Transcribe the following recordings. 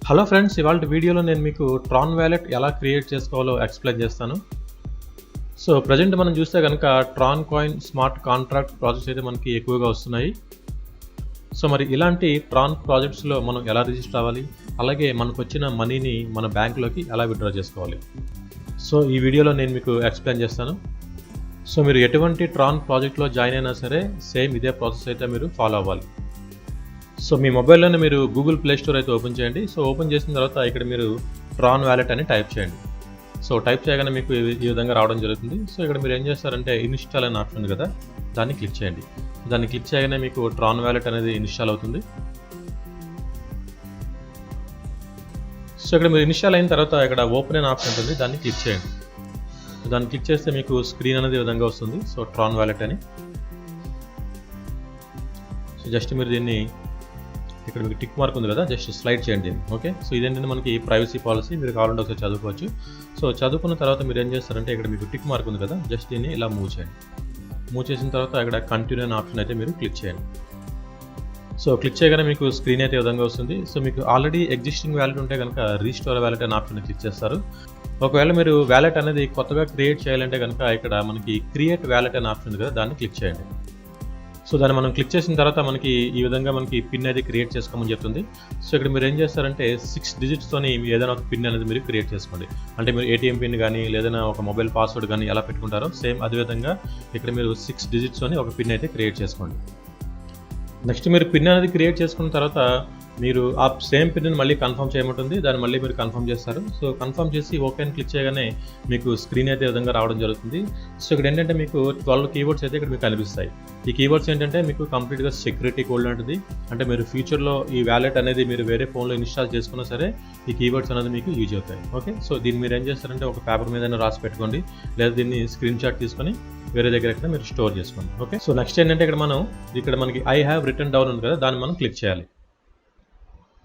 Hello friends, ఇవాళ వీడియోలో నేను మీకు ట్రాన్ వాలెట్ ఎలా క్రియేట్ చేసుకోవాలో ఎక్స్ప్లెయిన్ చేస్తాను. సో ప్రజెంట్ మనం చూస్తే కనుక Tron coin smart contract projects అయితే మనకి ఎక్కువగా వస్తున్నాయి. సో మరి ఇలాంటి ట్రాన్ ప్రాజెక్ట్స్లో మనం ఎలా రిజిస్టర్ అవ్వాలి, అలాగే మనకు వచ్చిన మనీని మన బ్యాంకులోకి ఎలా విత్డ్రా చేసుకోవాలి, సో ఈ వీడియోలో నేను మీకు ఎక్స్ప్లెయిన్ చేస్తాను. సో మీరు ఎటువంటి ట్రాన్ ప్రాజెక్ట్లో జాయిన్ అయినా సరే సేమ్ ఇదే ప్రాసెస్ అయితే మీరు ఫాలో అవ్వాలి. సో మీ మొబైల్లోనే మీరు గూగుల్ ప్లే స్టోర్ అయితే ఓపెన్ చేయండి. సో ఓపెన్ చేసిన తర్వాత ఇక్కడ మీరు ట్రాన్ వాలెట్ అని టైప్ చేయండి. సో టైప్ చేయగానే మీకు ఈ విధంగా రావడం జరుగుతుంది. సో ఇక్కడ మీరు ఏం చేస్తారంటే ఇన్స్టాల్ అనే ఆప్షన్ ఉంది కదా, దాన్ని క్లిక్ చేయండి. దాన్ని క్లిక్ చేయగానే మీకు ట్రాన్ వాలెట్ అనేది ఇన్స్టాల్ అవుతుంది. సో ఇక్కడ మీరు ఇన్స్టాల్ అయిన తర్వాత ఇక్కడ ఓపెన్ అనే ఆప్షన్ ఉంటుంది, దాన్ని క్లిక్ చేయండి. దాన్ని క్లిక్ చేస్తే మీకు స్క్రీన్ అనేది ఈ విధంగా వస్తుంది. సో ట్రాన్ వాలెట్ అని. సో జస్ట్ మీరు దీన్ని ఇక్కడ మీకు టిక్ మార్క్ ఉంది కదా, జస్ట్ స్లైడ్ చేయండి. ఓకే, సో ఇదేంటంటే మనకి ప్రైవసీ పాలసీ, మీరు కావాలంటే ఒకసారి చదువుకోవచ్చు. సో చదువుకున్న తర్వాత మీరు ఏం చేస్తారంటే ఇక్కడ మీకు టిక్ మార్క్ ఉంది కదా, జస్ట్ దీన్ని ఇలా మూవ్ చేయండి. మూవ్ చేసిన తర్వాత ఇక్కడ కంటిన్యూ అనే ఆప్షన్ అయితే మీరు క్లిక్ చేయండి. సో క్లిక్ చేయగానే మీకు స్క్రీన్ అయితే ఈ విధంగా వస్తుంది. సో మీకు ఆల్రెడీ ఎగ్జిస్టింగ్ వ్యాలెట్ ఉంటే కనుక రీస్టోర్ వ్యాలెట్ అనే ఆప్షన్ క్లిక్ చేస్తారు. ఒకవేళ మీరు వ్యాలెట్ అనేది కొత్తగా క్రియేట్ చేయాలంటే కనుక ఇక్కడ మనకి క్రియేట్ వ్యాలెట్ అనే ఆప్షన్ ఉంది కదా, దాన్ని క్లిక్ చేయండి. సో దాన్ని మనం క్లిక్ చేసిన తర్వాత మనకి ఈ విధంగా మనకి పిన్ అయితే క్రియేట్ చేసుకోమని చెప్తుంది. సో ఇక్కడ మీరు ఏం చేస్తారంటే 6 డిజిట్స్తోని ఏదైనా ఒక పిన్ అనేది మీరు క్రియేట్ చేసుకోండి. అంటే మీరు ఏటీఎం పిన్ కానీ లేదైనా ఒక మొబైల్ పాస్వర్డ్ కానీ ఎలా పెట్టుకుంటారో సేమ్ అదేవిధంగా ఇక్కడ మీరు 6 డిజిట్స్తోని ఒక పిన్ అయితే క్రియేట్ చేసుకోండి. నెక్స్ట్ మీరు పిన్ అనేది క్రియేట్ చేసుకున్న తర్వాత మీరు ఆ సేమ్ పిన్ని మళ్ళీ కన్ఫర్మ్ చేయమంటుంది, దాన్ని మళ్ళీ మీరు కన్ఫర్మ్ చేస్తారు. సో కన్ఫర్మ్ చేసి ఓకే అని క్లిక్ చేయగానే మీకు స్క్రీన్ అయితే ఈ విధంగా రావడం జరుగుతుంది. సో ఇక్కడ ఏంటంటే మీకు 12 కీవర్డ్స్ అయితే ఇక్కడ మీకు కనిపిస్తాయి. ఈ కీవర్డ్స్ ఏంటంటే మీకు కంప్లీట్గా సెక్యూరిటీ కోడ్ లాంటిది. అంటే మీరు ఫ్యూచర్లో ఈ వ్యాలెట్ అనేది మీరు వేరే ఫోన్లో ఇన్స్టాల్ చేసుకున్నా సరే ఈ కీవర్డ్స్ అనేది మీకు యూజ్ అవుతాయి. ఓకే, సో దీన్ని మీరు ఏం చేస్తారంటే ఒక పేపర్ మీద రాసి పెట్టుకోండి, లేదా దీన్ని స్క్రీన్ షాట్ తీసుకొని వేరే దగ్గర ఎక్కడ మీరు స్టోర్ చేసుకోండి. ఓకే, సో నెక్స్ట్ ఏంటంటే ఇక్కడ మనకి ఐ హ్యావ్ రిటర్న్ డౌన్ ఉంది కదా, దాన్ని మనం క్లిక్ చేయాలి.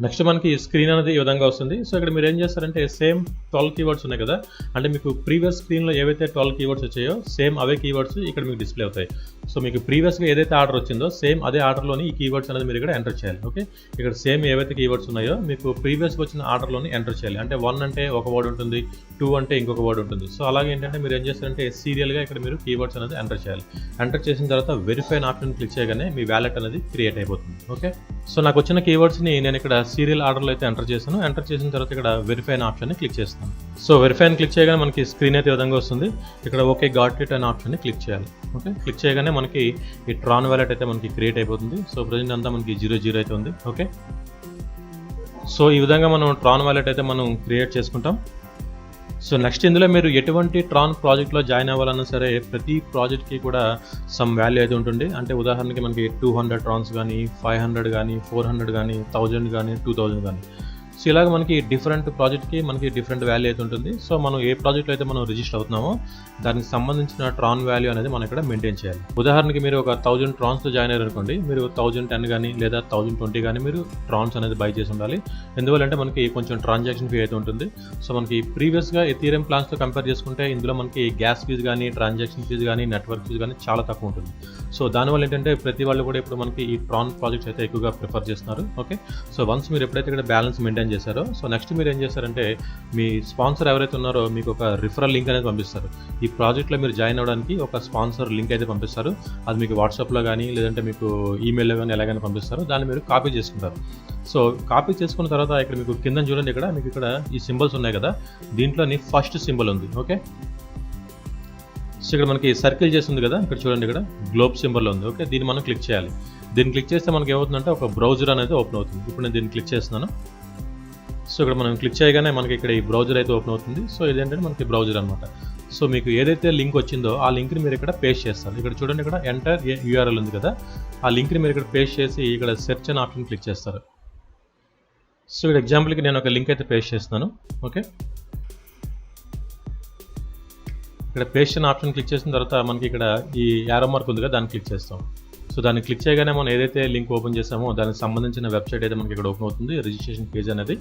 నెక్స్ట్ మనకి స్క్రీన్ అనేది ఈ విధంగా వస్తుంది. సో ఇక్కడ మీరు ఏం చేస్తారంటే సేమ్ 12 కీవర్డ్స్ ఉన్నాయి కదా, అంటే మీకు ప్రీవియస్ స్క్రీన్లో ఏవైతే 12 కీవర్డ్స్ వచ్చాయో సేమ్ అవే కీవర్డ్స్ ఇక్కడ మీకు డిస్ప్లే అవుతాయి. సో మీకు ప్రీవియస్గా ఏదైతే ఆర్డర్ వచ్చిందో సేమ్ అదే ఆర్డర్లోని ఈ కీవర్డ్స్ అనేది మీరు ఇక్కడ ఎంటర్ చేయాలి. ఓకే, ఇక్కడ సేమ్ ఏవైతే కీవర్డ్స్ ఉన్నాయో మీకు ప్రీవియస్గా వచ్చిన ఆర్డర్లోని ఎంటర్ చేయాలి. అంటే 1 అంటే ఒక వర్డ్ ఉంటుంది, 2 అంటే ఇంకొక వర్డ్ ఉంటుంది. సో అలాగే ఏంటంటే మీరు ఏం చేస్తారంటే సీరియల్గా ఇక్కడ మీరు కీవర్డ్స్ అనేది ఎంటర్ చేయాలి. ఎంటర్ చేసిన తర్వాత వెరిఫై ఆప్షన్ క్లిక్ చేయగానే మీ వ్యాలెట్ అనేది క్రియేట్ అయిపోతుంది. ఓకే, సో నాకు వచ్చిన కీవర్డ్స్ని నేను ఇక్కడ సీరియల్ ఆర్డర్లో అయితే ఎంటర్ చేశాను. ఎంటర్ చేసిన తర్వాత ఇక్కడ వెరిఫై అనే ఆప్షన్ని క్లిక్ చేస్తాను. సో వెరిఫై అని క్లిక్ చేయగానే మనకి స్క్రీన్ అయితే ఈ విధంగా వస్తుంది. ఇక్కడ ఓకే గాట్ ఇట్ అనే ఆప్షన్ని క్లిక్ చేయాలి. ఓకే, క్లిక్ చేయగానే మనకి ఈ ట్రాన్ వాలెట్ అయితే మనకి క్రియేట్ అయిపోతుంది. సో ప్రజెంట్ అంతా మనకి 0 అయితే ఉంది. ఓకే, సో ఈ విధంగా మనం ట్రాన్ వాలెట్ అయితే మనం క్రియేట్ చేసుకుంటాం. సో నెక్స్ట్ ఇందులో మీరు ఎటువంటి ట్రాన్ ప్రాజెక్ట్లో జాయిన్ అవ్వాలన్నా సరే ప్రతి ప్రాజెక్ట్కి కూడా సమ్ వాల్యూ అయితే ఉంటుంది. అంటే ఉదాహరణకి మనకి 200 ట్రాన్స్ కానీ 500 కానీ 400 కానీ 1000 కానీ 2000 కానీ. సో ఇలాగ మనకి డిఫరెంట్ ప్రాజెక్ట్కి మనకి డిఫరెంట్ వాల్యూ అయితే ఉంటుంది. సో మనం ఏ ప్రాజెక్ట్లో అయితే మనం రిజిస్టర్ అవుతున్నామో దానికి సంబంధించిన ట్రాన్ వాల్యూ అనేది మనం ఇక్కడ మెయింటైన్ చేయాలి. ఉదాహరణకి మీరు ఒక 1000 ట్రాన్స్తో జాయిన్ అయ్యారు అనుకోండి, మీరు 1010 కానీ లేదా 1020 కానీ మీరు ట్రాన్స్ అనేది బై చేసి ఉండాలి. ఎందువల్లంటే మనకి కొంచెం ట్రాన్సాక్షన్ ఫీ అయితే ఉంటుంది. సో మనకి ప్రీవియస్గా ఎథీరియం ప్లాన్స్తో కంపేర్ చేసుకుంటే ఇందులో మనకి గ్యాస్ ఫీజు కానీ ట్రాన్సాక్షన్ ఫీజు కానీ నెట్వర్క్ ఫీజు కానీ చాలా తక్కువ ఉంటుంది. సో దానివల్ల ఏంటంటే ప్రతి వాళ్ళు కూడా ఇప్పుడు మనకి ఈ ట్రాన్ ప్రాజెక్ట్స్ అయితే ఎక్కువగా ప్రిఫర్ చేస్తున్నారు. ఓకే, సో వన్స్ మీరు ఎప్పుడైతే ఇక్కడ బ్యాలెన్స్ మెయింటైన్ చేశారో సో నెక్స్ట్ మీరు ఏం చేస్తారంటే మీ స్పాన్సర్ ఎవరైతే ఉన్నారో మీకు ఒక రిఫరల్ లింక్ అనేది పంపిస్తారు. ఈ ప్రాజెక్ట్లో మీరు జాయిన్ అవ్వడానికి ఒక స్పాన్సర్ లింక్ అయితే పంపిస్తారు. అది మీకు వాట్సాప్లో కానీ లేదంటే మీకు ఈమెయిల్లో కానీ ఎలాగైనా పంపిస్తారు. దాన్ని మీరు కాపీ చేసుకుంటారు. సో కాపీ చేసుకున్న తర్వాత ఇక్కడ మీకు కింద చూడండి, ఇక్కడ మీకు ఇక్కడ ఈ సింబల్స్ ఉన్నాయి కదా, దీంట్లోని ఫస్ట్ సింబల్ ఉంది. ఓకే, సో ఇక్కడ మనకి సర్కిల్ చేస్తుంది కదా, ఇక్కడ చూడండి ఇక్కడ గ్లోబ్ సింబల్ ఉంది. ఓకే, దీన్ని మనం క్లిక్ చేయాలి. దీన్ని క్లిక్ చేస్తే మనకి ఏమవుతుందంటే ఒక బ్రౌజర్ అనేది ఓపెన్ అవుతుంది. ఇప్పుడు నేను దీన్ని క్లిక్ చేస్తున్నాను. సో ఇక్కడ మనం క్లిక్ చేయగానే మనకి ఇక్కడ ఈ బ్రౌజర్ అయితే ఓపెన్ అవుతుంది. సో ఇదేంటంటే మనకి బ్రౌజర్ అనమాట. సో మీకు ఏదైతే లింక్ వచ్చిందో ఆ లింక్ని మీరు ఇక్కడ పేస్ట్ చేస్తారు. ఇక్కడ చూడండి, ఇక్కడ ఎంటర్ యూఆర్ఎల్ ఉంది కదా, ఆ లింక్ని మీరు ఇక్కడ పేస్ట్ చేసి ఇక్కడ సెర్చ్ అనే ఆప్షన్ క్లిక్ చేస్తారు. సో ఇక్కడ ఎగ్జాంపుల్కి నేను ఒక లింక్ అయితే పేస్ట్ చేస్తున్నాను. ఓకే, ఇక్కడ పేస్ట్ అనే ఆప్షన్ క్లిక్ చేసిన తర్వాత మనకి ఇక్కడ ఈ యారో మార్క్ ఉంది కదా, దాన్ని క్లిక్ చేస్తాం. సో దాన్ని క్లిక్ చేయగానే మనం ఏదైతే లింక్ ఓపెన్ చేసామో దానికి సంబంధించిన వెబ్సైట్ అయితే మనకి ఇక్కడ ఓపెన్ అవుతుంది, రిజిస్ట్రేషన్ పేజ్ అనేది.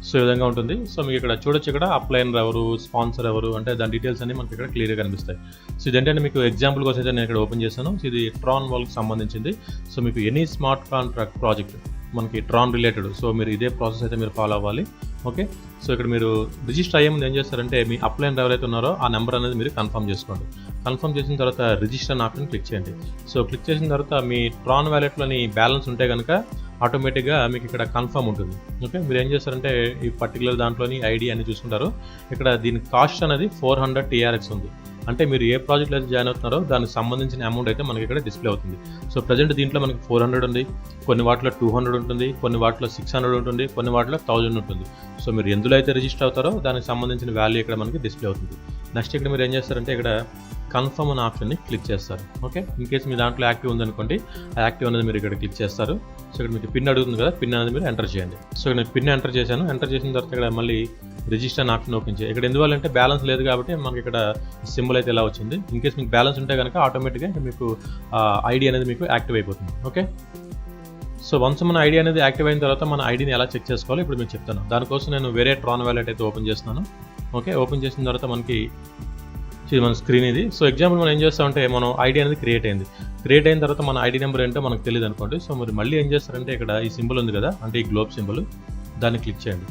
సో ఈ విధంగా ఉంటుంది. సో మీకు ఇక్కడ చూడొచ్చు, ఇక్కడ అప్లైనర్ ఎవరు, స్పాన్సర్ ఎవరు, అంటే దాని డీటెయిల్స్ అన్ని మనకి ఇక్కడ క్లియర్గా కనిపిస్తాయి. సో ఇదేంటంటే మీకు ఎగ్జాంపుల్ కోసం అయితే నేను ఇక్కడ ఓపెన్ చేశాను. సో ఇది ట్రాన్ వాల్కి సంబంధించింది. సో మీకు ఎనీ స్మార్ట్ కాంట్రాక్ట్ ప్రాజెక్ట్ మనకి ట్రాన్ రిలేటెడ్. సో మీరు ఇదే ప్రాసెస్ అయితే మీరు ఫాలో అవ్వాలి. ఓకే, సో ఇక్కడ మీరు రిజిస్టర్ అయ్యే ముందు ఏం చేస్తారంటే మీ అప్లైన్ ఎవరైతే ఉన్నారో ఆ నెంబర్ అనేది మీరు కన్ఫర్మ్ చేసుకోండి. కన్ఫర్మ్ చేసిన తర్వాత రిజిస్టర్ అనే ఆప్షన్ క్లిక్ చేయండి. సో క్లిక్ చేసిన తర్వాత మీ ట్రాన్ వ్యాలెట్లోని బ్యాలెన్స్ ఉంటే కనుక ఆటోమేటిక్గా మీకు ఇక్కడ కన్ఫర్మ్ ఉంటుంది. ఓకే, మీరు ఏం చేస్తారంటే ఈ పర్టికులర్ దాంట్లోని ఐడి అని చూసుకుంటారు. ఇక్కడ దీని కాస్ట్ అనేది 400 TRX ఉంది. అంటే మీరు ఏ ప్రాజెక్ట్లో అయితే జాయిన్ అవుతున్నారో దానికి సంబంధించిన అమౌంట్ అయితే మనకి ఇక్కడ డిస్ప్లే అవుతుంది. సో ప్రజెంట్ దీంట్లో మనకి 400 ఉంది, కొన్ని వాటిలో 200 ఉంటుంది, కొన్ని వాటిలో 600 ఉంటుంది, కొన్ని వాటిలో 1000 ఉంటుంది. సో మీరు ఎందులో అయితే రిజిస్టర్ అవుతారో దానికి సంబంధించిన వాల్యూ ఇక్కడ మనకి డిస్ప్లే అవుతుంది. నెక్స్ట్ ఇక్కడ మీరు ఏం చేస్తారంటే ఇక్కడ కన్ఫర్మ్ అనే ఆప్షన్ని క్లిక్ చేస్తారు. ఓకే, ఇన్ కేసు మీ దాంట్లో యాక్టివ్ ఉందనుకోండి, ఆ యాక్టివ్ అనేది మీరు ఇక్కడ క్లిక్ చేస్తారు. సో ఇక్కడ మీకు పిన్ అడుగుతుంది కదా, పిన్ అనేది మీరు ఎంటర్ చేయండి. సో ఇక్కడ నేను పిన్ ఎంటర్ చేశాను. ఎంటర్ చేసిన తర్వాత ఇక్కడ మళ్ళీ రిజిస్టర్ అనే ఆప్షన్ ఓపెన్ చేయాలి. ఇక్కడ ఎందువల్లంటే బ్యాలెన్స్ లేదు కాబట్టి మనకి ఇక్కడ సింబల్ అయితే ఇలా వచ్చింది. ఇన్ కేసు మీకు బ్యాలెన్స్ ఉంటే కనుక ఆటోమేటిక్గా మీకు ఐడి అనేది మీకు యాక్టివ్ అయిపోతుంది. ఓకే, సో వన్స్ మన ఐడి అనేది యాక్టివ్ అయిన తర్వాత మన ఐడిని ఎలా చెక్ చేసుకోవాలో ఇప్పుడు మీకు చెప్తాను. దానికోసం నేను వేరే ట్రాన్ వ్యాలెట్ అయితే ఓపెన్ చేస్తున్నాను. ఓకే, ఓపెన్ చేసిన తర్వాత మనకి మన స్క్రీన్ ఇది. సో ఎగ్జాంపుల్ మనం ఏం చేస్తామంటే మనం ఐడి అనేది క్రియేట్ అయింది. క్రియేట్ అయిన తర్వాత మన ఐడి నెంబర్ ఏంటో మనకు తెలియదు అనుకోండి. సో మరి మళ్ళీ ఏం చేస్తారంటే ఇక్కడ ఈ సింబల్ ఉంది కదా, అంటే ఈ గ్లోబ్ సింబల్, దాన్ని క్లిక్ చేయండి.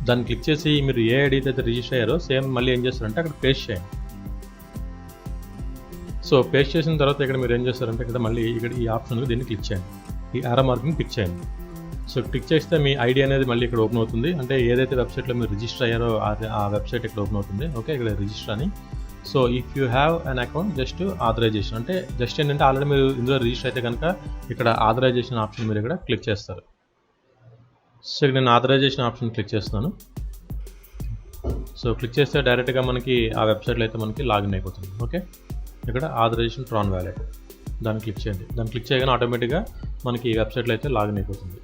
దాన్ని క్లిక్ చేసి మీరు ఏ ఐడి అయితే రిజిస్టర్ అయ్యారో సేమ్ మళ్ళీ ఏం చేస్తారంటే అక్కడ పేస్ట్ చేయండి. సో పేస్ట్ చేసిన తర్వాత ఇక్కడ మీరు ఏం చేస్తారంటే ఇక్కడ మళ్ళీ ఇక్కడ ఈ ఆప్షన్ దీన్ని క్లిక్ చేయండి. ఈ ఆరో మార్కింగ్ క్లిక్ చేయండి. సో క్లిక్ చేస్తే మీ ఐడి అనేది మళ్ళీ ఇక్కడ ఓపెన్ అవుతుంది. అంటే ఏదైతే వెబ్సైట్లో మీరు రిజిస్టర్ అయ్యారో ఆ వెబ్సైట్ ఇక్కడ ఓపెన్ అవుతుంది. ఓకే, ఇక్కడ రిజిస్టర్ అని. So if you have an account just authorization, అంటే జస్ట్ ఏంటంటే ఆల్రెడీ మీరు ఇందులో రిజిస్టర్ అయితే కనుక ఇక్కడ ఆథరైజేషన్ ఆప్షన్ మీరు ఇక్కడ క్లిక్ చేస్తారు. సో ఇక్కడ నేను ఆథరైజేషన్ ఆప్షన్ క్లిక్ చేస్తున్నాను. సో క్లిక్ చేస్తే డైరెక్ట్గా మనకి ఆ వెబ్సైట్లో అయితే మనకి లాగిన్ అయిపోతుంది. ఓకే, ఇక్కడ ఆథరైజేషన్ ట్రాన్ వ్యాలెట్ దాన్ని క్లిక్ చేయండి. దాన్ని క్లిక్ చేయగానే ఆటోమేటిక్గా మనకి ఈ వెబ్సైట్లో అయితే లాగిన్ అయిపోతుంది.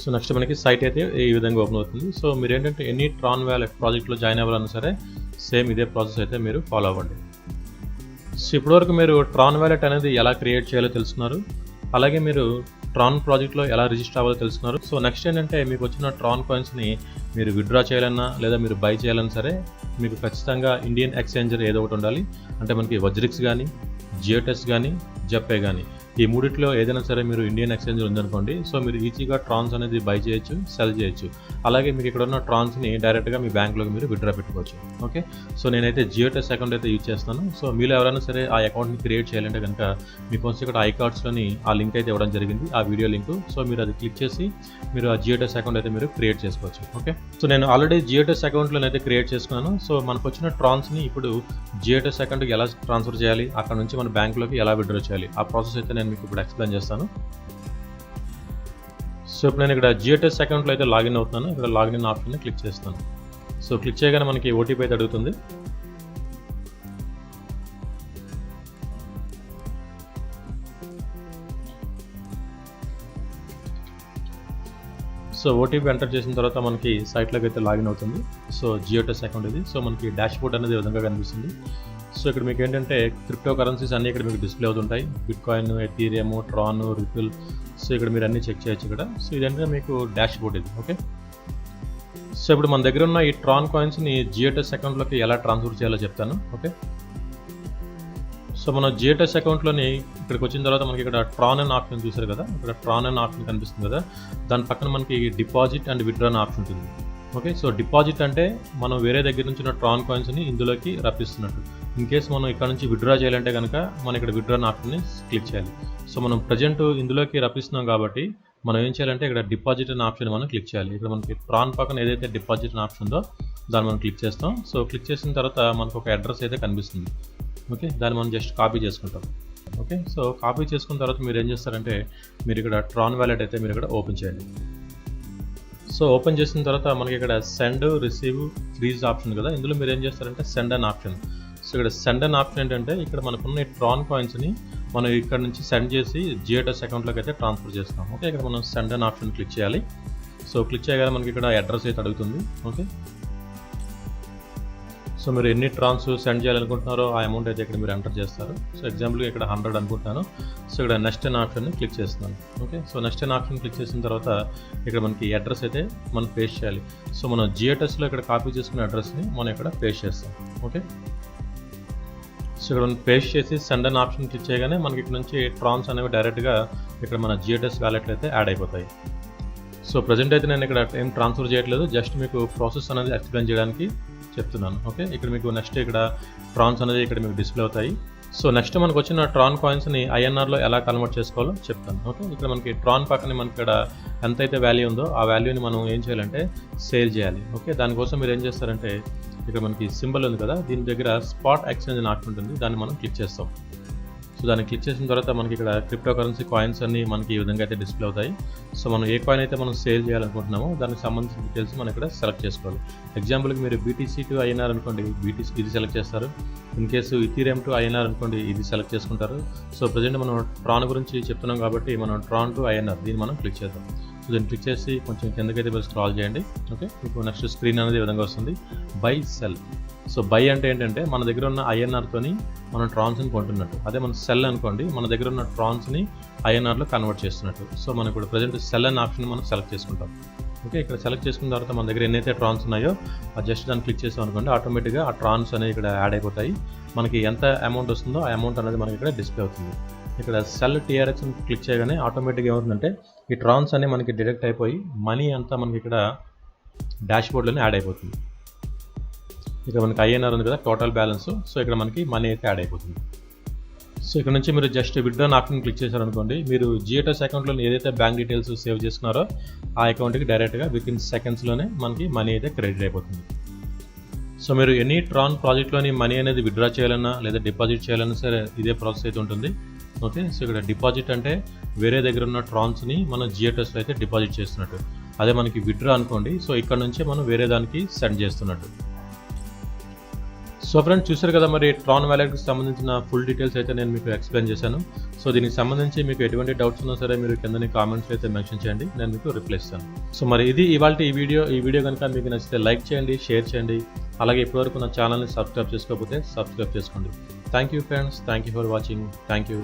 సో నెక్స్ట్ మనకి సైట్ అయితే ఈ విధంగా ఓపెన్ అవుతుంది. సో మీరు ఏంటంటే ఎనీ ట్రాన్ వ్యాలెట్ ప్రాజెక్ట్లో జాయిన్ అవ్వాలన్నా సరే సేమ్ ఇదే ప్రాసెస్ అయితే మీరు ఫాలో అవ్వండి. సో ఇప్పటివరకు మీరు ట్రాన్ వ్యాలెట్ అనేది ఎలా క్రియేట్ చేయాలో తెలుసుకున్నారు. అలాగే మీరు ట్రాన్ ప్రాజెక్ట్లో ఎలా రిజిస్టర్ అవ్వాలో తెలుసుకున్నారు. సో నెక్స్ట్ ఏంటంటే మీకు వచ్చిన ట్రాన్ కాయిన్స్ని మీరు విత్డ్రా చేయాలన్నా లేదా మీరు బై చేయాలన్నా సరే మీకు ఖచ్చితంగా ఇండియన్ ఎక్స్చేంజర్ ఏదో ఒకటి ఉండాలి. అంటే మనకి వజ్రిక్స్ కానీ, జియోటెస్ కానీ, జెప్పే కానీ, ఈ మూడిట్లో ఏదైనా సరే మీరు ఇండియన్ ఎక్స్చేంజర్ ఉందనుకోండి. సో మీరు ఈజీగా ట్రాన్స్ అనేది బై చేయొచ్చు, సెల్ చేయొచ్చు. అలాగే మీకు ఇక్కడ ఉన్న ట్రాన్స్ని డైరెక్ట్గా మీ బ్యాంక్లోకి మీరు విత్డ్రా పెట్టుకోవచ్చు. ఓకే, సో నేనైతే జియోటెస్ అకౌంట్ అయితే యూజ్ చేస్తాను. సో మీలో ఎవరైనా సరే ఆ అకౌంట్ని క్రియేట్ చేయాలంటే కనుక మీకోసం ఇక్కడ ఐకార్డ్స్లోని ఆ లింక్ అయితే ఇవ్వడం జరిగింది, ఆ వీడియో లింక్. సో మీరు అది క్లిక్ చేసి మీరు ఆ జియోటెస్ అకౌంట్ అయితే మీరు క్రియేట్ చేసుకోవచ్చు. ఓకే, సో నేను ఆల్రెడీ జియోటెస్ అకౌంట్లో అయితే క్రియేట్ చేసుకున్నాను. సో మనకు వచ్చిన ట్రాన్స్ని ఇప్పుడు జియోటెస్ అకౌంట్కి ఎలా ట్రాన్స్ఫర్ చేయాలి, అక్కడ నుంచి మన బ్యాంక్లోకి ఎలా విత్డ్రా చేయాలి, ఆ ప్రాసెస్ అయితే నేను మీకు ఇప్పుడు ఎక్స్ప్లెయిన్ చేస్తాను. సో ఇప్పుడు నేను ఇక్కడ జియోటెస్ అకౌంట్లో అయితే లాగిన్ అవుతున్నాను. ఇక్కడ లాగిన్ ఆప్షన్ని క్లిక్ చేస్తాను. సో క్లిక్ చేయగానే మనకి ఓటీపీ అయితే అడుగుతుంది. సో ఓటీపీ ఎంటర్ చేసిన తర్వాత మనకి సైట్లోకి అయితే లాగిన్ అవుతుంది. సో జియోటెస్ అకౌంట్ ఇది. సో మనకి డాష్ బోర్డ్ అనేది ఈ విధంగా కనిపిస్తుంది. సో ఇక్కడ మీకు ఏంటంటే క్రిప్టో కరెన్సీస్ అన్నీ ఇక్కడ మీకు డిస్ప్లే అవుతుంటాయి. Bitcoin, Ethereum, Tron, ripple. So ఇక్కడ మీరు అన్నీ చెక్ చేయొచ్చు ఇక్కడ. సో ఇదంటే మీకు డాష్ బోర్డ్ ఇది. ఓకే, సో ఇప్పుడు మన దగ్గర ఉన్న ఈ ట్రాన్ కాయిన్స్ని జియోటెస్ అకౌంట్లోకి ఎలా ట్రాన్స్ఫర్ చేయాలో చెప్తాను. ఓకే, సో మన జియోటెస్ అకౌంట్లోని ఇక్కడికి వచ్చిన తర్వాత మనకి ఇక్కడ ట్రాన్ అనే ఆప్షన్ చూసారు కదా, ఇక్కడ ట్రాన్ అనే ఆప్షన్ కనిపిస్తుంది కదా, దాని పక్కన మనకి డిపాజిట్ అండ్ విత్డ్రా అనే ఆప్షన్ ఉంటుంది. ఓకే, సో డిపాజిట్ అంటే మనం వేరే దగ్గర నుంచి ఉన్న ట్రాన్ కాయిన్స్ని ఇందులోకి రప్పిస్తున్నట్టు. ఇన్ కేస్ మనం ఇక్కడ నుంచి విత్డ్రా చేయాలంటే కనుక మనం ఇక్కడ విత్డ్రా ఆప్షన్ని క్లిక్ చేయాలి. సో మనం ప్రజెంట్ ఇందులోకి రప్పిస్తున్నాం కాబట్టి మనం ఏం చేయాలంటే ఇక్కడ డిపాజిట్ అనే ఆప్షన్ మనం క్లిక్ చేయాలి. ఇక్కడ మనకి ట్రాన్ పక్కన ఏదైతే డిపాజిట్ అనే ఆప్షన్ ఉందో దాన్ని మనం క్లిక్ చేస్తాం. సో క్లిక్ చేసిన తర్వాత మనకు ఒక అడ్రస్ అయితే కనిపిస్తుంది. ఓకే, దాన్ని మనం జస్ట్ కాపీ చేసుకుంటాం. ఓకే, సో కాపీ చేసుకున్న తర్వాత మీరు ఏం చేస్తారంటే మీరు ఇక్కడ ట్రాన్ వ్యాలెట్ అయితే మీరు ఇక్కడ ఓపెన్ చేయండి. సో ఓపెన్ చేసిన తర్వాత మనకి ఇక్కడ సెండ్, రిసీవ్, ఫ్రీజ్ ఆప్షన్ కదా, ఇందులో మీరు ఏం చేస్తారంటే సెండ్ అన్ ఆప్షన్. సో ఇక్కడ సెండ్ అన్ ఆప్షన్ ఏంటంటే ఇక్కడ మనకున్న ఈ ట్రాన్ కాయిన్స్ని మనం ఇక్కడ నుంచి సెండ్ చేసి జియోటెస్ అకౌంట్లోకి అయితే ట్రాన్స్ఫర్ చేస్తాం. ఓకే, ఇక్కడ మనం సెండ్ అన్ ఆప్షన్ క్లిక్ చేయాలి. సో క్లిక్ చేయగానే మనకి ఇక్కడ అడ్రస్ అయితే అడుగుతుంది. ఓకే, సో మీరు ఎన్ని ట్రాన్స్ సెండ్ చేయాలనుకుంటున్నారో ఆ అమౌంట్ అయితే ఇక్కడ మీరు ఎంటర్ చేస్తారు. సో ఎగ్జాంపుల్గా ఇక్కడ 100 అనుకుంటున్నాను. సో ఇక్కడ నెక్స్ట్ అనే ఆప్షన్ని క్లిక్ చేస్తున్నాను. ఓకే, సో నెక్స్ట్ అనే ఆప్షన్ క్లిక్ చేసిన తర్వాత ఇక్కడ మనకి అడ్రస్ అయితే మనం పేస్ట్ చేయాలి. సో మనం జియోటెస్లో ఇక్కడ కాపీ చేసుకున్న అడ్రస్ని మనం ఇక్కడ పేస్ట్ చేస్తాం. ఓకే, సో ఇక్కడ మనం పేస్ట్ చేసి సెండ్ అనే ఆప్షన్ క్లిక్ చేయగానే మనకి ఇక్కడ నుంచి ట్రాన్స్ అనేవి డైరెక్ట్గా ఇక్కడ మన జియోటెస్ వ్యాలెట్లో అయితే యాడ్ అయిపోతాయి. సో ప్రజెంట్ అయితే నేను ఇక్కడ ఏం ట్రాన్స్ఫర్ చేయట్లేదు, జస్ట్ మీకు ప్రాసెస్ అనేది ఎక్స్ప్లెయిన్ చేయడానికి చెప్తున్నాను. ఓకే, ఇక్కడ మీకు నెక్స్ట్ ఇక్కడ ట్రాన్స్ అనేది ఇక్కడ మీకు డిస్ప్లే అవుతాయి. సో నెక్స్ట్ మనకు వచ్చిన ట్రాన్ కాయిన్స్ని ఐఎన్ఆర్లో ఎలా కన్వర్ట్ చేసుకోవాలో చెప్తాను. ఓకే, ఇక్కడ మనకి ట్రాన్ పక్కన మనకి ఇక్కడ ఎంతైతే వాల్యూ ఉందో ఆ వాల్యూని మనం ఏం చేయాలంటే సేల్ చేయాలి. ఓకే, దానికోసం మీరు ఏం చేస్తారంటే ఇక్కడ మనకి సింబల్ ఉంది కదా, దీని దగ్గర స్పాట్ ఎక్స్చేంజ్ అని ఆప్షన్ ఉంటుంది, దాన్ని మనం క్లిక్ చేస్తాం. సో దాన్ని క్లిక్ చేసిన తర్వాత మనకి ఇక్కడ క్రిప్టో కరెన్సీ కాయిన్స్ అన్ని మనకి ఈ విధంగా అయితే డిస్ప్లే అవుతాయి. సో మనం ఏ కాయిన్ అయితే మనం సేల్ చేయాలనుకుంటున్నామో దానికి సంబంధించిన డీటెయిల్స్ మనం ఇక్కడ సెలెక్ట్ చేసుకోవాలి. ఎగ్జాంపుల్కి మీరు BTC టు ఐఎన్ఆర్ అనుకోండి, BTC ఇది సెలెక్ట్ చేస్తారు. In case Ethereum to INR అనుకోండి, ఇది సెలెక్ట్ చేసుకుంటారు. సో ప్రజెంట్ మనం ట్రాన్ గురించి చెప్తున్నాం కాబట్టి మనం ట్రాన్ టు ఐఎన్ఆర్ దీన్ని మనం క్లిక్ చేద్దాం. సో దీన్ని క్లిక్ చేసి కొంచెం కిందకైతే మీరు స్క్రాల్ చేయండి. ఓకే, మీకు నెక్స్ట్ స్క్రీన్ అనేది ఈ విధంగా వస్తుంది, బై సెల్. సో బై అంటే ఏంటంటే మన దగ్గర ఉన్న ఐఎన్ఆర్తోని మనం ట్రాన్స్ని కొంటున్నట్టు, అదే మన సెల్ అనుకోండి మన దగ్గర ఉన్న ట్రాన్స్ని ఐఎన్ఆర్లో కన్వర్ట్ చేస్తున్నట్టు. సో మనం ఇప్పుడు ప్రజెంట్ సెల్ అనే ఆప్షన్ మనం సెలెక్ట్ చేసుకుంటాం. ఓకే, ఇక్కడ సెలెక్ట్ చేసుకున్న తర్వాత మన దగ్గర ఎన్నైతే ట్రాన్స్ ఉన్నాయో ఆ జస్ట్ దాన్ని క్లిక్ చేసాం అనుకోండి, ఆటోమేటిక్గా ఆ ట్రాన్స్ అనేవి ఇక్కడ యాడ్ అయిపోతాయి. మనకి ఎంత అమౌంట్ వస్తుందో ఆ అమౌంట్ అనేది మనకి ఇక్కడ డిస్ప్లే అవుతుంది. ఇక్కడ సెల్ TRX క్లిక్ చేయగానే ఆటోమేటిక్గా ఏమవుతుందంటే ఈ ట్రాన్స్ అనే మనకి డిడక్ట్ అయిపోయి మనీ అంతా మనకి ఇక్కడ డాష్బోర్డ్లోనే యాడ్ అయిపోతుంది. ఇక్కడ మనకి ఐఎన్ఆర్ ఉంది కదా టోటల్ బ్యాలెన్స్, సో ఇక్కడ మనకి మనీ అయితే యాడ్ అయిపోతుంది. సో ఇక్కడ నుంచి మీరు జస్ట్ విత్డ్రా ఆప్షన్ క్లిక్ చేశారనుకోండి, మీరు జియోటెస్ అకౌంట్లో ఏదైతే బ్యాంక్ డీటెయిల్స్ సేవ్ చేసుకున్నారో ఆ అకౌంట్కి డైరెక్ట్గా వితిన్ సెకండ్స్లోనే మనకి మనీ అయితే క్రెడిట్ అయిపోతుంది. సో మీరు ఎనీ ట్రాన్ ప్రాజెక్ట్లోని మనీ అనేది విత్డ్రా చేయాలన్నా లేదా డిపాజిట్ చేయాలన్నా సరే ఇదే ప్రాసెస్ అయితే ఉంటుంది. ఓకే, సో ఇక్కడ డిపాజిట్ అంటే వేరే దగ్గర ఉన్న ట్రాన్స్ని మనం జియోటెస్లో అయితే డిపాజిట్ చేస్తున్నట్టు, అదే మనకి విత్డ్రా అనుకోండి, సో ఇక్కడ నుంచే మనం వేరే దానికి సెండ్ చేస్తున్నట్టు. సో ఫ్రెండ్స్ చూసారు కదా, మరి ట్రాన్ వ్యాలెట్కి సంబంధించిన ఫుల్ డీటెయిల్స్ అయితే నేను మీకు ఎక్స్ప్లెయిన్ చేశాను. సో దీనికి సంబంధించి మీకు ఎటువంటి డౌట్స్ ఉన్నా సరే మీరు కిందని కామెంట్స్ అయితే మెన్షన్ చేయండి, నేను మీకు రిప్లై ఇస్తాను. సో మరి ఇది ఇవాళ ఈ వీడియో కనుక మీకు నచ్చితే లైక్ చేయండి, షేర్ చేయండి, అలాగే ఇప్పటివరకు నా ఛానల్ని సబ్స్క్రైబ్ చేసుకోకపోతే సబ్స్క్రైబ్ చేసుకోండి. Thank you friends, thank you for watching, thank you.